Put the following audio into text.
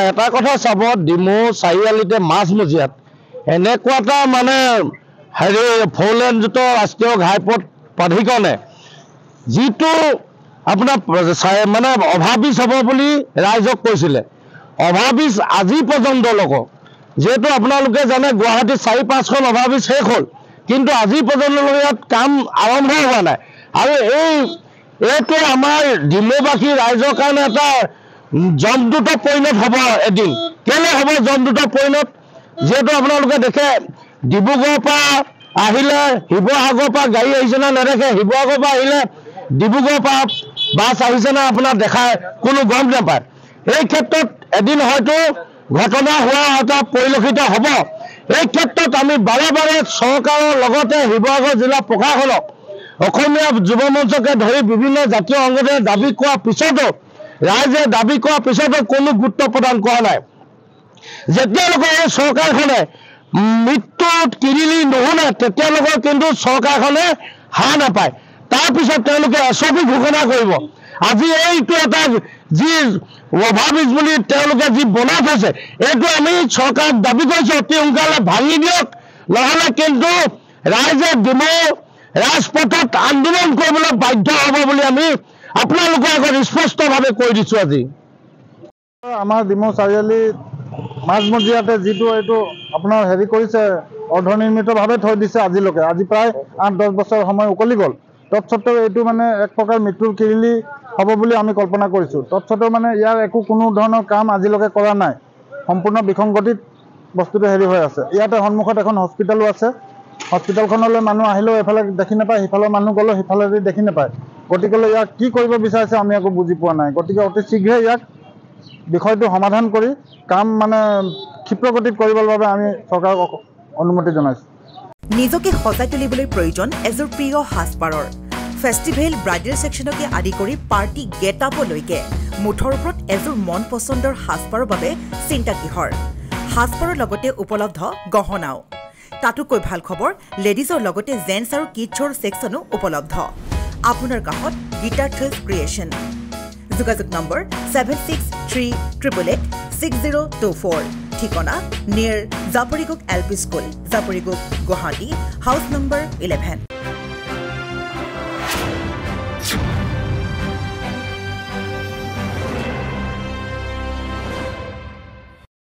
এটা কথা চাব, ডিমৌ চাৰিআলিতে মাজমজিয়াত এনেকুৱা এটা মানে ফ'ৰলেনযুক্ত ৰাষ্ট্ৰীয় ঘাইপথ প্ৰাধিকৰণে যিটো আপোনাৰ মানে অভাৰব্ৰিজ হ'ব বুলি ৰাইজক কৈছিলে, অভাৰব্ৰিজ আজি পৰ্যন্তলৈকে, যিহেতু আপোনালোকে জানে গুৱাহাটীত 4-5খন অভাৰব্ৰিজ শেষ হ'ল, কিন্তু আজি পৰ্যন্তলৈকে ইয়াত কাম আৰম্ভ হোৱা নাই। আৰু এইটো আমাৰ ডিমৌবাসী ৰাইজৰ কাৰণে এটা জমদূত পৰিণত হ'ব এদিন। কেলে হ'ব জমদূত পৰিণত? যিহেতু আপোনালোকে দেখে ডিব্ৰুগড়ৰ পৰা আহিলে শিৱসাগৰৰ পৰা গাড়ী আহিছে না নেদেখে, শিৱসাগৰৰ পৰা আহিলে ডিব্ৰুগড়ৰ পৰা বাছ আহিছে না আপোনাৰ দেখায় কোনো গম নাপায়। এই ক্ষেত্ৰত এদিন হয়তো ঘটনা হোৱা এটা পৰিলক্ষিত হ'ব। এই ক্ষেত্ৰত আমি বাৰে বাৰে চৰকাৰৰ লগতে শিৱসাগৰ জিলা প্ৰশাসনক, অসমীয়া যুৱ মঞ্চকে ধৰি বিভিন্ন জাতীয় সংগঠনে দাবী কৰাৰ পিছতো, ৰাইজে দাবী কৰাৰ পিছতো কোনো গুৰুত্ব প্ৰদান কৰা নাই। যেতিয়ালৈকে এই চৰকাৰখনে মৃত্যুত কিৰিলি নুশুনে তেতিয়ালৈকে কিন্তু চৰকাৰখনে হাৰ নাপায়। তাৰপিছত তেওঁলোকে এছপি ঘোষণা কৰিব। আজি এইটো এটা যি অভাৰব্ৰিজ বুলি তেওঁলোকে যি বনাই থৈছে, এইটো আমি চৰকাৰক দাবী কৰিছোঁ অতি সোনকালে ভাঙি দিয়ক, নহ'লে কিন্তু ৰাইজে ডিমৌ ৰাজপথত আন্দোলন কৰিবলৈ বাধ্য হ'ব বুলি আমি আপোনালোকৰ আগত স্পষ্টভাৱে কৈ দিছোঁ। আজি আমাৰ ডিমৌ চাৰিআলি মাজমজিয়াতে যিটো এইটো আপোনাৰ কৰিছে, অৰ্ধনিৰ্মিতভাৱে থৈ দিছে আজিলৈকে, আজি প্ৰায় 8-10 বছৰ সময় উকলি গ'ল। তৎসত্ত্বেও এইটো মানে এক প্ৰকাৰ মৃত্যুৰ কিৰিলি হ'ব বুলি আমি কল্পনা কৰিছোঁ। তৎসত্ত্বেও মানে ইয়াৰ কোনো ধৰণৰ কাম আজিলৈকে কৰা নাই, সম্পূৰ্ণ বিসংগতিত বস্তুটো হৈ আছে। ইয়াতে সন্মুখত এখন হস্পিটেলো আছে, হস্পিটেলখনলৈ মানুহ আহিলেও এফালে দেখি নাপায়, সিফালৰ মানুহ গ'লেও সিফালেদি দেখি নাপায়। গতিকেলৈ ইয়াক কি কৰিব বিচাৰিছে আমি একো বুজি পোৱা নাই। গতিকে অতি শীঘ্ৰে ইয়াক বিষয়টো সমাধান কৰি কাম মানে ক্ষিপ্ৰগতিত কৰিবৰ বাবে আমি চৰকাৰক অনুমতি জনাইছোঁ। নিজকে সজাই তুলিবলৈ প্ৰয়োজন এযোৰ প্ৰিয় সাজপাৰৰ। ফেষ্টিভেল ব্ৰাইডেল ছেকশ্যনকে আদি কৰি পাৰ্টি গেট আপলৈকে মুঠৰ ওপৰত এযোৰ মন পচন্দৰ সাজপাৰৰ বাবে চিন্তা কিহৰ? সাজপাৰৰ লগতে উপলব্ধ গহনাও। তাতোকৈ ভাল খবৰ, লেডিজৰ লগতে জেন্টছ আৰু কিডছৰ ছেকশ্যনো উপলব্ধ। আপোনাৰ কাষত গীতাৰ থ্ৰিলছ ক্ৰিয়েশ্যন। যোগাযোগ নম্বৰ 7638886024। ঠিকনা near Japorigog LP school, Japorigog, Guwahati, house number 11।